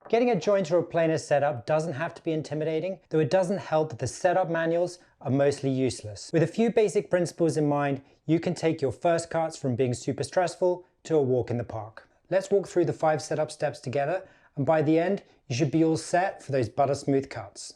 Getting a jointer or planer setup doesn't have to be intimidating, though it doesn't help that the setup manuals are mostly useless. With a few basic principles in mind, you can take your first cuts from being super stressful to a walk in the park. Let's walk through the 5 setup steps together, and by the end, you should be all set for those butter smooth cuts.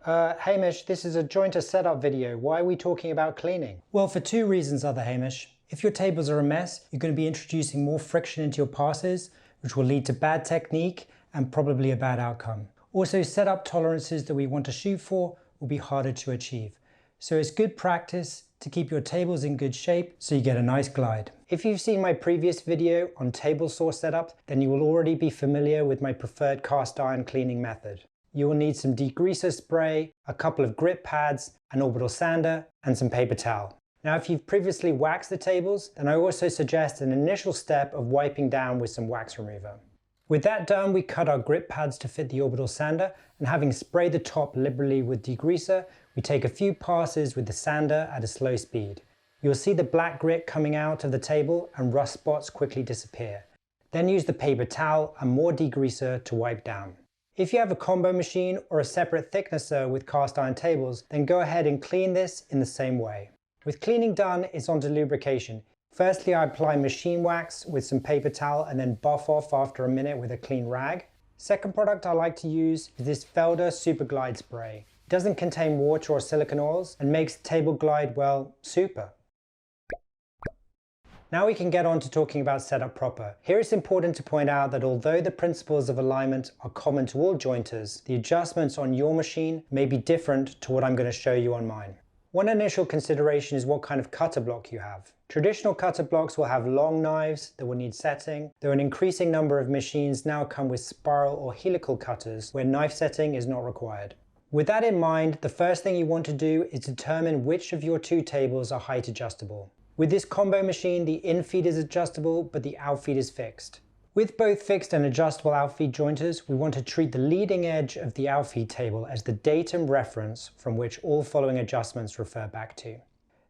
Hamish, this is a jointer setup video. Why are we talking about cleaning? Well, for 2 reasons, other Hamish. If your tables are a mess, you're going to be introducing more friction into your passes, which will lead to bad technique and probably a bad outcome. Also, setup tolerances that we want to shoot for will be harder to achieve. So it's good practice to keep your tables in good shape so you get a nice glide. If you've seen my previous video on table saw setup, then you will already be familiar with my preferred cast iron cleaning method. You will need some degreaser spray, a couple of grip pads, an orbital sander, and some paper towel. Now, if you've previously waxed the tables, then I also suggest an initial step of wiping down with some wax remover. With that done, we cut our grip pads to fit the orbital sander, and having sprayed the top liberally with degreaser, we take a few passes with the sander at a slow speed. You'll see the black grit coming out of the table and rust spots quickly disappear. Then use the paper towel and more degreaser to wipe down. If you have a combo machine or a separate thicknesser with cast iron tables, then go ahead and clean this in the same way. With cleaning done, it's on to lubrication. Firstly, I apply machine wax with some paper towel and then buff off after a minute with a clean rag. Second product I like to use is this Felder Super Glide Spray. It doesn't contain water or silicone oils and makes the table glide, well, super. Now we can get on to talking about setup proper. Here it's important to point out that although the principles of alignment are common to all jointers, the adjustments on your machine may be different to what I'm going to show you on mine. One initial consideration is what kind of cutter block you have. Traditional cutter blocks will have long knives that will need setting, though an increasing number of machines now come with spiral or helical cutters where knife setting is not required. With that in mind, the first thing you want to do is determine which of your 2 tables are height adjustable. With this combo machine, the infeed is adjustable, but the outfeed is fixed. With both fixed and adjustable outfeed jointers, we want to treat the leading edge of the outfeed table as the datum reference from which all following adjustments refer back to.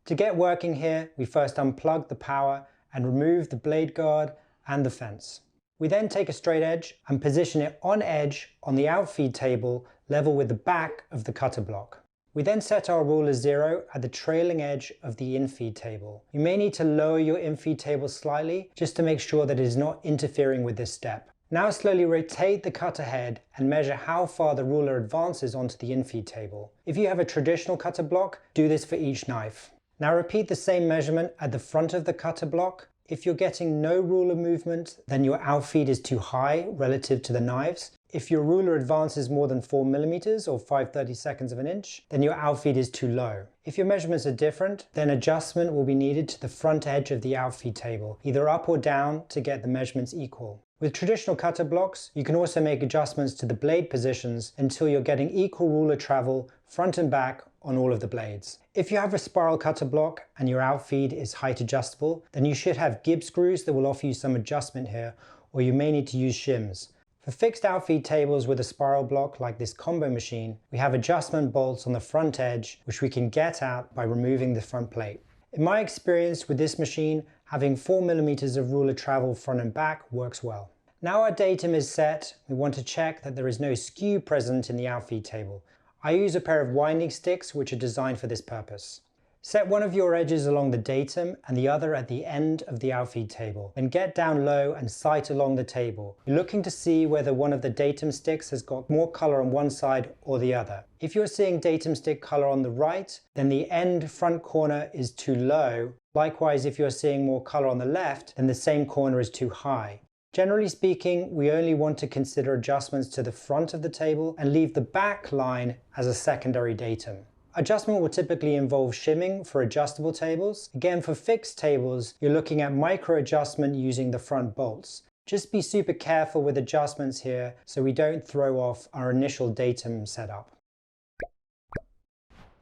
To get working here, we first unplug the power and remove the blade guard and the fence. We then take a straight edge and position it on edge on the outfeed table level with the back of the cutter block. We then set our ruler 0 at the trailing edge of the infeed table. You may need to lower your infeed table slightly just to make sure that it is not interfering with this step. Now slowly rotate the cutter head and measure how far the ruler advances onto the infeed table. If you have a traditional cutter block, do this for each knife. Now repeat the same measurement at the front of the cutter block. If you're getting no ruler movement, then your outfeed is too high relative to the knives. If your ruler advances more than 4 mm or 5/32 of an inch, then your outfeed is too low. If your measurements are different, then adjustment will be needed to the front edge of the outfeed table, either up or down to get the measurements equal. With traditional cutter blocks, you can also make adjustments to the blade positions until you're getting equal ruler travel front and back on all of the blades. If you have a spiral cutter block and your outfeed is height adjustable, then you should have Gibbs screws that will offer you some adjustment here, or you may need to use shims. For fixed outfeed tables with a spiral block like this combo machine, we have adjustment bolts on the front edge which we can get out by removing the front plate. In my experience with this machine, having 4 mm of ruler travel front and back works well. Now our datum is set, we want to check that there is no skew present in the outfeed table. I use a pair of winding sticks which are designed for this purpose. Set one of your edges along the datum and the other at the end of the outfeed table. Then get down low and sight along the table. You're looking to see whether one of the datum sticks has got more color on one side or the other. If you're seeing datum stick color on the right, then the end front corner is too low. Likewise, if you're seeing more color on the left, then the same corner is too high. Generally speaking, we only want to consider adjustments to the front of the table and leave the back line as a secondary datum. Adjustment will typically involve shimming for adjustable tables. Again, for fixed tables, you're looking at micro adjustment using the front bolts. Just be super careful with adjustments here so we don't throw off our initial datum setup.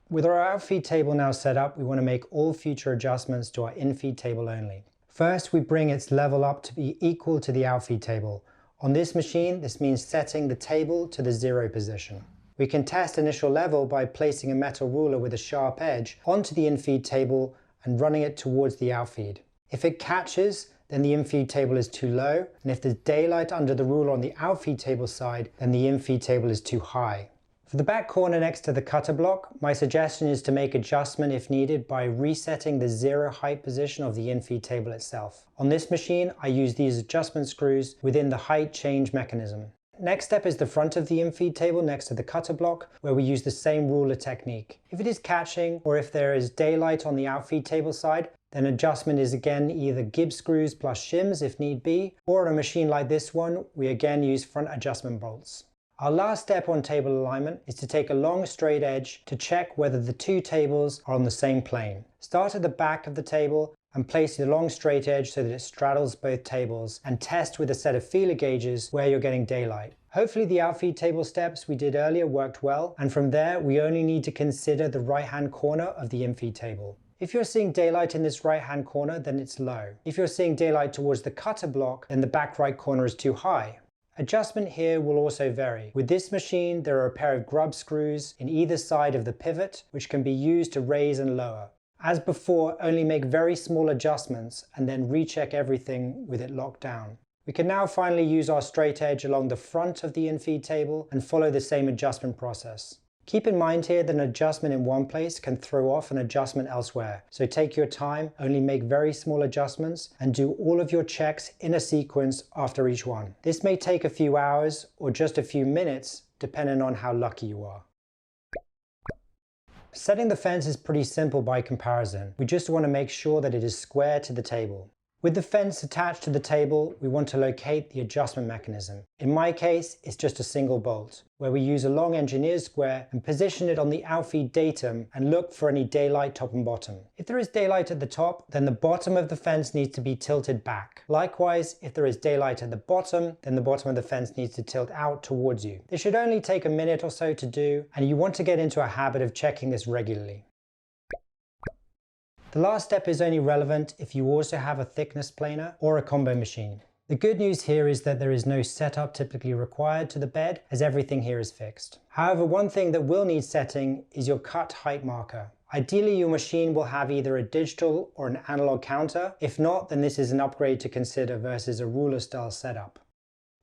With our outfeed table now set up, we want to make all future adjustments to our infeed table only. First, we bring its level up to be equal to the outfeed table. On this machine, this means setting the table to the 0 position. We can test initial level by placing a metal ruler with a sharp edge onto the infeed table and running it towards the outfeed. If it catches, then the infeed table is too low, and if there's daylight under the ruler on the outfeed table side, then the infeed table is too high. For the back corner next to the cutter block, my suggestion is to make adjustment if needed by resetting the 0 height position of the infeed table itself. On this machine, I use these adjustment screws within the height change mechanism. Next step is the front of the infeed table next to the cutter block, where we use the same ruler technique. If it is catching, or if there is daylight on the outfeed table side, then adjustment is again either gib screws plus shims if need be, or on a machine like this one, we again use front adjustment bolts. Our last step on table alignment is to take a long straight edge to check whether the two tables are on the same plane. Start at the back of the table and place the long straight edge so that it straddles both tables, and test with a set of feeler gauges where you're getting daylight. Hopefully the outfeed table steps we did earlier worked well, and from there we only need to consider the right hand corner of the infeed table. If you're seeing daylight in this right hand corner, then it's low. If you're seeing daylight towards the cutter block, then the back right corner is too high. Adjustment here will also vary. With this machine, there are a pair of grub screws in either side of the pivot, which can be used to raise and lower. As before, only make very small adjustments and then recheck everything with it locked down. We can now finally use our straight edge along the front of the infeed table and follow the same adjustment process. Keep in mind here that an adjustment in one place can throw off an adjustment elsewhere, so take your time, only make very small adjustments, and do all of your checks in a sequence after each one. This may take a few hours or just a few minutes, depending on how lucky you are. Setting the fence is pretty simple by comparison. We just want to make sure that it is square to the table. With the fence attached to the table, we want to locate the adjustment mechanism. In my case, it's just a single bolt, where we use a long engineer's square and position it on the outfeed datum and look for any daylight top and bottom. If there is daylight at the top, then the bottom of the fence needs to be tilted back. Likewise, if there is daylight at the bottom, then the bottom of the fence needs to tilt out towards you. This should only take a minute or so to do, and you want to get into a habit of checking this regularly. The last step is only relevant if you also have a thickness planer or a combo machine. The good news here is that there is no setup typically required to the bed, as everything here is fixed. However, one thing that will need setting is your cut height marker. Ideally, your machine will have either a digital or an analog counter. If not, then this is an upgrade to consider versus a ruler style setup.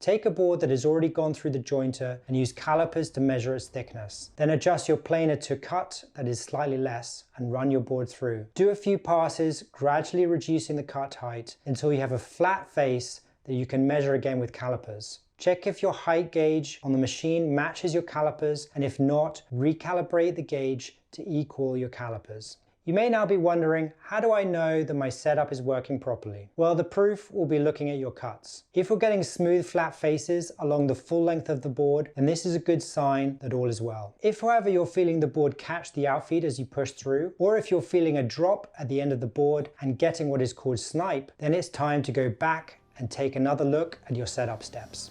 Take a board that has already gone through the jointer and use calipers to measure its thickness. Then adjust your planer to a cut that is slightly less and run your board through. Do a few passes, gradually reducing the cut height until you have a flat face that you can measure again with calipers. Check if your height gauge on the machine matches your calipers, and if not, recalibrate the gauge to equal your calipers. You may now be wondering, how do I know that my setup is working properly? Well, the proof will be looking at your cuts. If we're getting smooth flat faces along the full length of the board, then this is a good sign that all is well. If however you're feeling the board catch the outfeed as you push through, or if you're feeling a drop at the end of the board and getting what is called snipe, then it's time to go back and take another look at your setup steps.